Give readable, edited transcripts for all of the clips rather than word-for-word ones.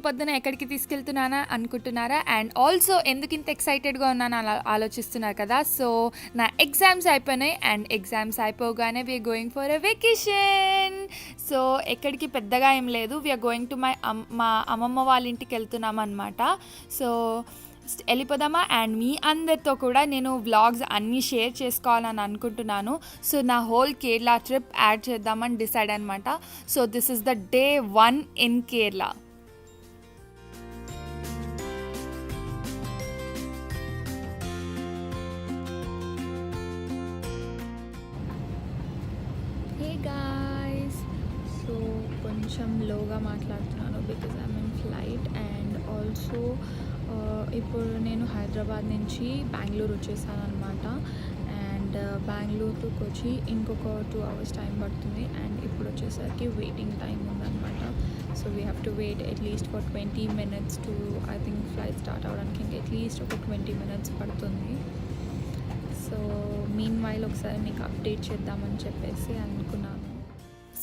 పొద్దున ఎక్కడికి తీసుకెళ్తున్నానా అనుకుంటున్నారా? అండ్ ఆల్సో ఎందుకు ఇంత ఎక్సైటెడ్గా ఉన్నాను అలా ఆలోచిస్తున్నారు కదా. సో నా ఎగ్జామ్స్ అయిపోయినాయి అండ్ ఎగ్జామ్స్ అయిపోగానే we're going for a vacation. So ఎక్కడికి పెద్దగా ఏం లేదు, వీఆర్ గోయింగ్ టు మా అమ్మమ్మ వాళ్ళ ఇంటికి వెళ్తున్నాం అనమాట. సో వెళ్ళిపోదామా. అండ్ మీ అందరితో కూడా నేను వ్లాగ్స్ అన్నీ షేర్ చేసుకోవాలని అనుకుంటున్నాను. సో నా హోల్ కేరళ ట్రిప్ యాడ్ చేద్దామని డిసైడ్ అనమాట. So this is the day 1 in Kerala. Hey guys, so కొంచెం లోగా మాట్లాడుతున్నాను because I'm in flight. And also ఇప్పుడు నేను హైదరాబాద్ నుంచి బెంగళూరు వచ్చేసాను అనమాట. అండ్ బెంగళూరు టు కొచ్చి ఇంకొక 2 hours టైం పడుతుంది. అండ్ ఇప్పుడు వచ్చేసరికి వెయిటింగ్ టైం ఉందన్నమాట. So we have to wait at least for 20 minutes to I think flight start అవ్వడానికి ఇంకా అట్లీస్ట్ ఒక 20 minutes పడుతుంది. సో మీన్ వైల్ ఒకసారి మీకు అప్డేట్ చేద్దామని చెప్పేసి అనుకున్నాను.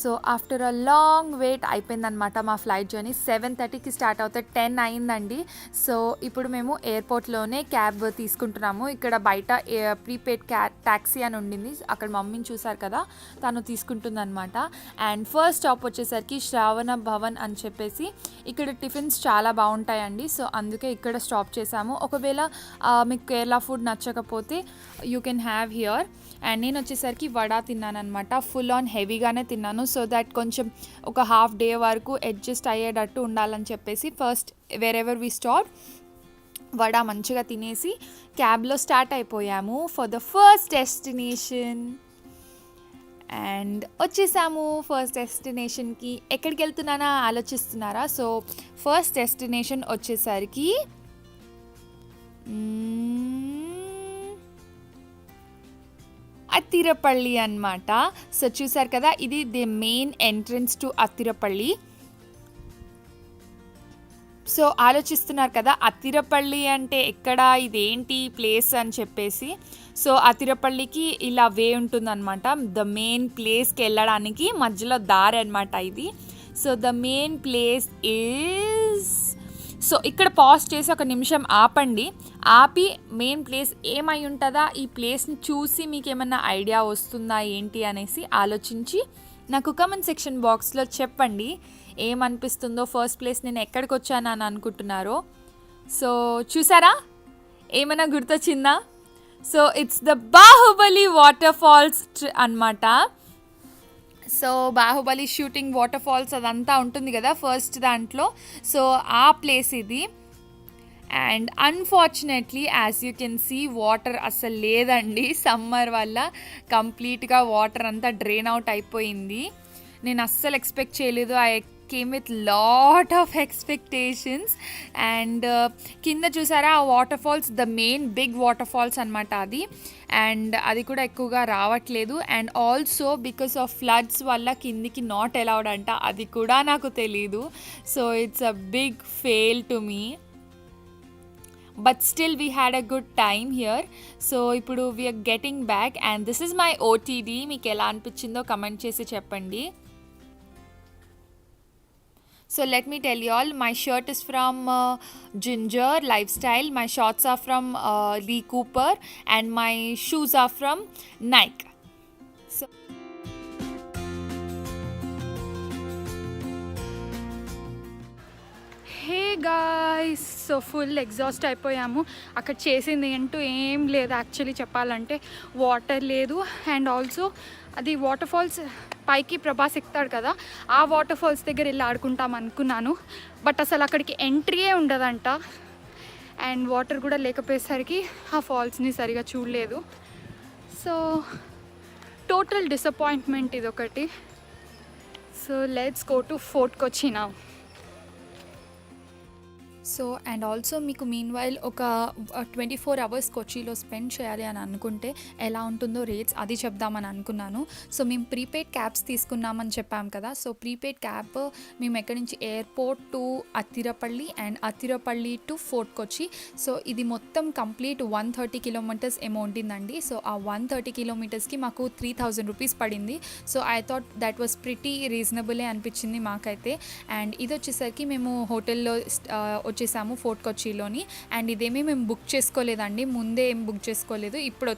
So after a long wait అయిపోయిందనమాట మా ఫ్లైట్ జర్నీ. 7:30కి స్టార్ట్ అవుతే 10 అయిందండి. సో ఇప్పుడు మేము ఎయిర్పోర్ట్లోనే క్యాబ్ తీసుకుంటున్నాము. ఇక్కడ బయట ప్రీపెయిడ్ ట్యాక్సీ అని ఉండింది, అక్కడ మమ్మీని చూసారు కదా, తను తీసుకుంటుందన్నమాట. అండ్ ఫస్ట్ స్టాప్ వచ్చేసరికి శ్రావణ భవన్ అని చెప్పేసి ఇక్కడ టిఫిన్స్ చాలా బాగుంటాయండి. సో అందుకే ఇక్కడ స్టాప్ చేసాము. ఒకవేళ మీకు కేరళ ఫుడ్ నచ్చకపోతే you can have here. And నేను వచ్చేసరికి వడ తిన్నాను అనమాట. ఫుల్ ఆన్ హెవీగానే తిన్నాను, సో దట్ కొంచెం ఒక హాఫ్ డే వరకు అడ్జస్ట్ అయ్యేటట్టు ఉండాలని చెప్పేసి first wherever we stop vada మంచిగా తినేసి క్యాబ్లో స్టార్ట్ అయిపోయాము for the first destination. And వచ్చేసాము ఫస్ట్ డెస్టినేషన్కి. ఎక్కడికి వెళ్తున్నానా ఆలోచిస్తున్నారా? సో ఫస్ట్ డెస్టినేషన్ వచ్చేసరికి అత్తిరపల్లి అన్నమాట. సో చూసారు కదా, ఇది the main entrance to Athirappilly. So ఆలోచిస్తున్నారు కదా అత్తిరపల్లి అంటే ఎక్కడ, ఇదేంటి ప్లేస్ అని చెప్పేసి. సో అత్తిరపల్లికి ఇలా వే ఉంటుందన్నమాట. ద మెయిన్ ప్లేస్కి వెళ్ళడానికి మధ్యలో దారి అనమాట ఇది. So the main place is, so ఇక్కడ పాజ్ చేసి ఒక నిమిషం ఆపండి. ఆపి మెయిన్ ప్లేస్ ఏమై ఉంటుందా, ఈ ప్లేస్ని చూసి మీకు ఏమన్నా ఐడియా వస్తుందా ఏంటి అనేసి ఆలోచించి నాకు కామెంట్ సెక్షన్ బాక్స్లో చెప్పండి ఏమనిపిస్తుందో. ఫస్ట్ ప్లేస్ నేను ఎక్కడికి వచ్చాను అని అనుకుంటున్నారో. సో చూసారా, ఏమైనా గుర్తొచ్చిందా? So it's the Baahubali waterfalls అన్నమాట. So Baahubali shooting waterfalls అదంతా ఉంటుంది కదా ఫస్ట్ దాంట్లో. సో ఆ ప్లేస్ ఇది. And unfortunately as you can see water అసలు లేదండి. సమ్మర్ వల్ల కంప్లీట్గా వాటర్ అంతా డ్రైన్ అవుట్ అయిపోయింది. నేను అస్సలు ఎక్స్పెక్ట్ చేయలేదు. I came with lot of expectations. And కింద చూసారా ఆ waterfalls, the main big waterfalls అనమాట అది. అండ్ అది కూడా ఎక్కువగా రావట్లేదు. And also because of floods వల్ల కిందికి నాట్ అలౌడ్ అంట, అది కూడా నాకు తెలీదు. So it's a big fail to me, but still we had a good time here. So ఇప్పుడు we are getting back and this is my OTD. మీకు ఎలా అనిపించిందో కమెంట్ చేసి చెప్పండి. So let me tell you all, my shirt is from Ginger Lifestyle, my shorts are from Lee Cooper and my shoes are from Nike. So hey guys, so full exhaust అయిపోయాము. అక్కడ చేసింది ఏంటో ఏం లేదు actually చెప్పాలంటే. Water లేదు. And also అది water falls పైకి ప్రభాస్ ఎక్కుతాడు కదా, ఆ వాటర్ ఫాల్స్ దగ్గర వెళ్ళి ఆడుకుంటాం అనుకున్నాను. బట్ అసలు అక్కడికి ఎంట్రీయే ఉండదంట. అండ్ వాటర్ కూడా లేకపోయేసరికి ఆ ఫాల్స్ని సరిగా చూడలేదు. సో టోటల్ డిసప్పాయింట్మెంట్ ఇదొకటి. So let's go to fort Kochi now. So and also మీకు మీన్‌వైల్ ఒక 24 అవర్స్ కొచ్చిలో స్పెండ్ చేయాలి అని అనుకుంటే ఎలా ఉంటుందో రేట్స్ అది చెప్దామని అనుకున్నాను. సో మేము ప్రీపెయిడ్ క్యాబ్స్ తీసుకున్నామని చెప్పాం కదా! సో ప్రీపెయిడ్ క్యాబ్ మేము ఎక్కడి నుంచి airport to Athirappilly and Athirappilly to fort Kochi. So ఇది మొత్తం కంప్లీట్ 130 కిలోమీటర్స్ ఏమో ఉంటుందండి. సో ఆ 130 కిలోమీటర్స్‌కి మాకు 3000 రూపీస్ పడింది. So I thought that was pretty రీజనబులే అనిపించింది మాకైతే. అండ్ ఇది వచ్చేసరికి మేము హోటల్‌లో వచ్చేసాము ఫోర్ట్ కొచ్చిలోని. అండ్ ఇదేమీ మేము బుక్ చేసుకోలేదండి, ముందే ఏం బుక్ చేసుకోలేదు. ఇప్పుడు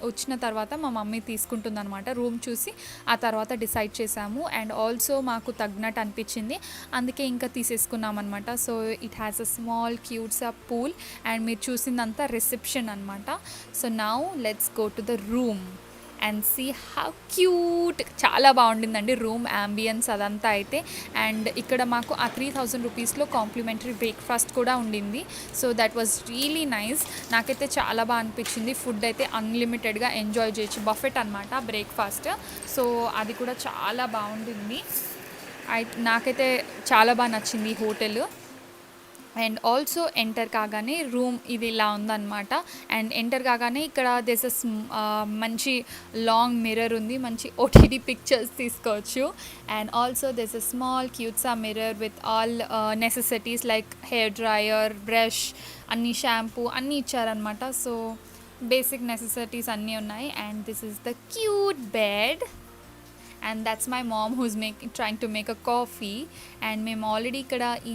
వచ్చిన తర్వాత మా మమ్మీ తీసుకుంటుందన్నమాట. రూమ్ చూసి ఆ తర్వాత డిసైడ్ చేసాము. అండ్ ఆల్సో మాకు తగ్గినట్టు అనిపించింది, అందుకే ఇంకా తీసేసుకున్నాం అనమాట. So it has a small cute a pool and మీరు చూసిందంతా రిసెప్షన్ అనమాట. So now let's go to the room and see how cute. చాలా బాగుండిందండి రూమ్ యాంబియన్స్ అదంతా అయితే. అండ్ ఇక్కడ మాకు ఆ 3000 రూపీస్లో కాంప్లిమెంటరీ బ్రేక్ఫాస్ట్ కూడా ఉండింది. So that was really nice. నాకైతే చాలా బాగా అనిపించింది. ఫుడ్ అయితే అన్లిమిటెడ్గా ఎంజాయ్ చేయొచ్చు, బఫెట్ అనమాట బ్రేక్ఫాస్ట్. సో అది కూడా చాలా బాగుండింది. నాకైతే చాలా బాగా నచ్చింది ఈ హోటల్. అండ్ ఆల్సో ఎంటర్ కాగానే రూమ్ ఇది ఇలా ఉందన్నమాట. అండ్ ఎంటర్ కాగానే ఇక్కడ దేస్ మంచి లాంగ్ మిర్రర్ ఉంది, మంచి ఓటీటీ పిక్చర్స్ తీసుకోవచ్చు. And also there's a small క్యూట్సా mirror with all necessities like hair dryer, brush, అన్ని షాంపూ అన్నీ ఇచ్చారనమాట. సో బేసిక్ నెసెసిటీస్ అన్నీ ఉన్నాయి. And this is the cute bed and that's my mom who's trying to make a coffee. And మేము already ఇక్కడ ఈ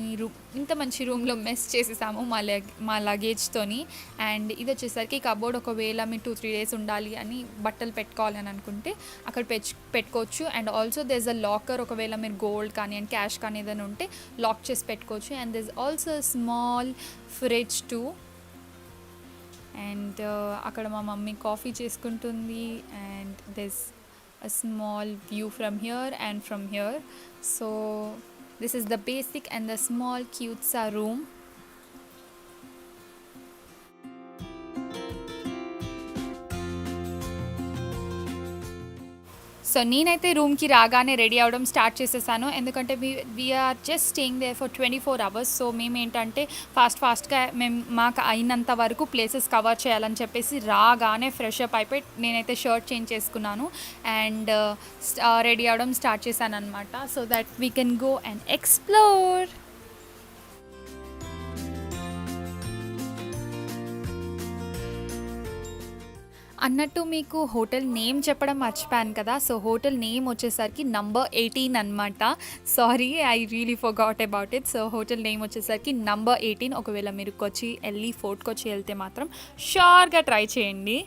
ఇంత మంచి రూమ్లో మెస్ చేసేసాము మా లగేజ్తోని. అండ్ ఇది వచ్చేసరికి కబోర్డ్, ఒకవేళ మీరు 2-3 డేస్ ఉండాలి అని బట్టలు పెట్టుకోవాలి అని అనుకుంటే అక్కడ పెట్టుకోవచ్చు. And also there's a locker, ఒకవేళ మీరు గోల్డ్ కానీ అండ్ క్యాష్ కానీ ఏదైనా ఉంటే లాక్ చేసి పెట్టుకోవచ్చు. And there's also small fridge too. And అక్కడ మా మమ్మీ కాఫీ చేసుకుంటుంది. And this a small view from here and from here. So this is the basic and the small cute room. So నేనైతే రూమ్కి రాగానే ready అవ్వడం start చేసేసాను, ఎందుకంటే we're just staying there for 24 hours. So మేము ఏంటంటే ఫాస్ట్గా మాకు అయినంత వరకు ప్లేసెస్ కవర్ చేయాలని చెప్పేసి రాగానే ఫ్రెష్ అప్ అయిపోయి నేనైతే షర్ట్ చేంజ్ చేసుకున్నాను అండ్ రెడీ అవ్వడం స్టార్ట్ చేశాను అనమాట. So that we can go and explore. అన్నట్టు మీకు హోటల్ నేమ్ చెప్పడం మర్చిపోయాను కదా. సో హోటల్ నేమ్ వచ్చేసరికి నంబర్ 18 అనమాట. Sorry, I really forgot about it. So hotel name వచ్చేసరికి నంబర్ 18. ఒకవేళ మీరు ఫోర్ట్ కొచ్చి వెళ్తే మాత్రం షూర్గా ట్రై చేయండి.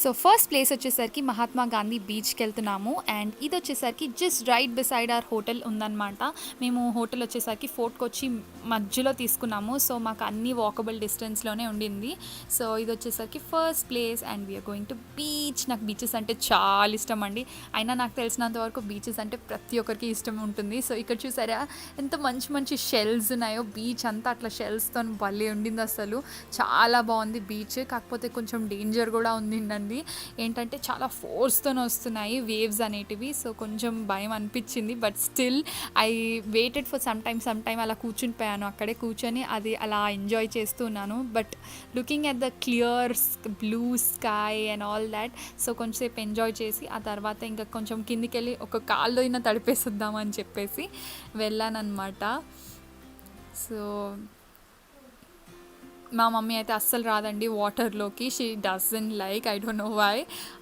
సో ఫస్ట్ ప్లేస్ వచ్చేసరికి మహాత్మా గాంధీ బీచ్కి వెళ్తున్నాము. అండ్ ఇది వచ్చేసరికి just right beside hour hotel ఉందన్నమాట. మేము హోటల్ వచ్చేసరికి ఫోర్ట్ కొచ్చి మధ్యలో తీసుకున్నాము. సో మాకు అన్ని వాకబుల్ డిస్టెన్స్లోనే ఉండింది. సో ఇది వచ్చేసరికి first place and we're going to beach. నాకు బీచెస్ అంటే చాలా ఇష్టం అండి. అయినా నాకు తెలిసినంత వరకు బీచెస్ అంటే ప్రతి ఒక్కరికి ఇష్టం ఉంటుంది. సో ఇక్కడ చూసారా ఎంత మంచి మంచి షెల్స్ ఉన్నాయో. బీచ్ అంతా అట్లా షెల్స్తో భలే ఉండింది, అసలు చాలా బాగుంది బీచ్. కాకపోతే కొంచెం డేంజర్ కూడా ఉండిందండి. ఏంటంటే చాలా ఫోర్స్తో వస్తున్నాయి వేవ్స్ అనేటివి. సో కొంచెం భయం అనిపించింది. But still I waited for some time అలా కూర్చుని అక్కడే కూర్చొని అది అలా ఎంజాయ్ చేస్తున్నాను. But looking at the clear blue sky and all that. So కొంచెంసేపు ఎంజాయ్ చేసి ఆ తర్వాత ఇంకా కొంచెం కిందికి వెళ్ళి ఒక కాల్లో అయినా తడిపేసిద్దామని చెప్పేసి వెళ్ళానన్నమాట. సో మా మమ్మీ అయితే అస్సలు రాదండి వాటర్లోకి. She doesn't like, I don't know why,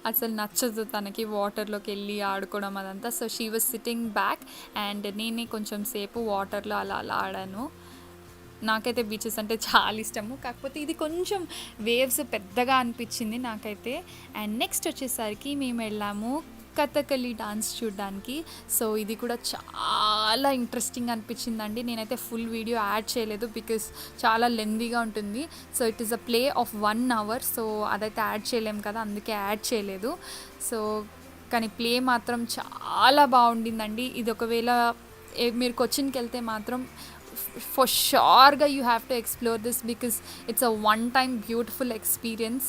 అసలు నచ్చదు తనకి వాటర్లోకి వెళ్ళి ఆడుకోవడం అదంతా. So she was sitting back and నేనే కొంచెం సేపు వాటర్లో అలా ఆడాను. నాకైతే బీచెస్ అంటే చాలా ఇష్టము, కాకపోతే ఇది కొంచెం వేవ్స్ పెద్దగా అనిపించింది నాకైతే. అండ్ నెక్స్ట్ వచ్చేసరికి మేము వెళ్ళాము కథకళి డాన్స్ చూడడానికి. సో ఇది కూడా చాలా ఇంట్రెస్టింగ్ అనిపించిందండి. నేనైతే ఫుల్ వీడియో యాడ్ చేయలేదు బికాస్ చాలా లెందీగా ఉంటుంది. So it is a play of 1 hour. So అదైతే యాడ్ చేయలేము కదా, అందుకే యాడ్ చేయలేదు. సో కానీ ప్లే మాత్రం చాలా బాగుండిందండి. ఇది ఒకవేళ మీరు కొచ్చిన్కి వెళ్తే మాత్రం for sure you have to explore this because it's a one time beautiful experience.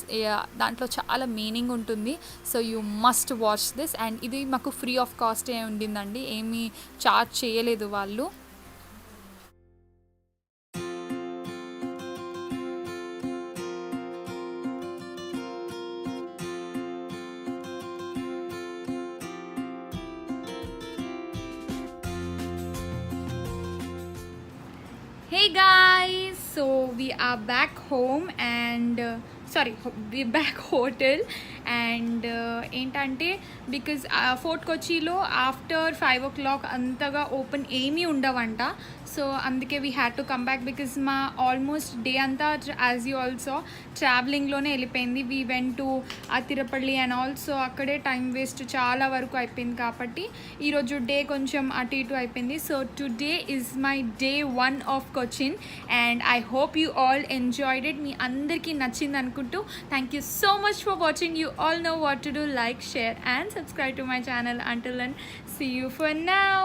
దాంట్లో చాలా మీనింగ్ ఉంటుంది. So you must watch this. And ఇది మాకు ఫ్రీ ఆఫ్ కాస్ట్ ఉండిందండి, ఏమీ చార్జ్ చేయలేదు వాళ్ళు. Hey guys, so we are back home and we're back hotel and ఏంటంటే బికాజ్ ఫోర్ట్ కొచ్చిలో ఆఫ్టర్ 5 o'clock అంతగా ఓపెన్ ఏమీ ఉండవంట. సో అందుకే we had to come back because మా ఆల్మోస్ట్ డే అంతా యాజ్ యూ ఆల్సో ట్రావెలింగ్లోనే వెళ్ళిపోయింది. We went to Athirappilly and also అక్కడే టైం వేస్ట్ చాలా వరకు అయిపోయింది కాబట్టి ఈరోజు డే కొంచెం అటు ఇటు అయిపోయింది. So today is my day 1 of Cochin and I hope you all enjoyed it. మీ అందరికీ నచ్చింది అనుకుంటూ thank you so much for watching. You all know what to do. Like, share and subscribe to my channel. Until then, see you for now.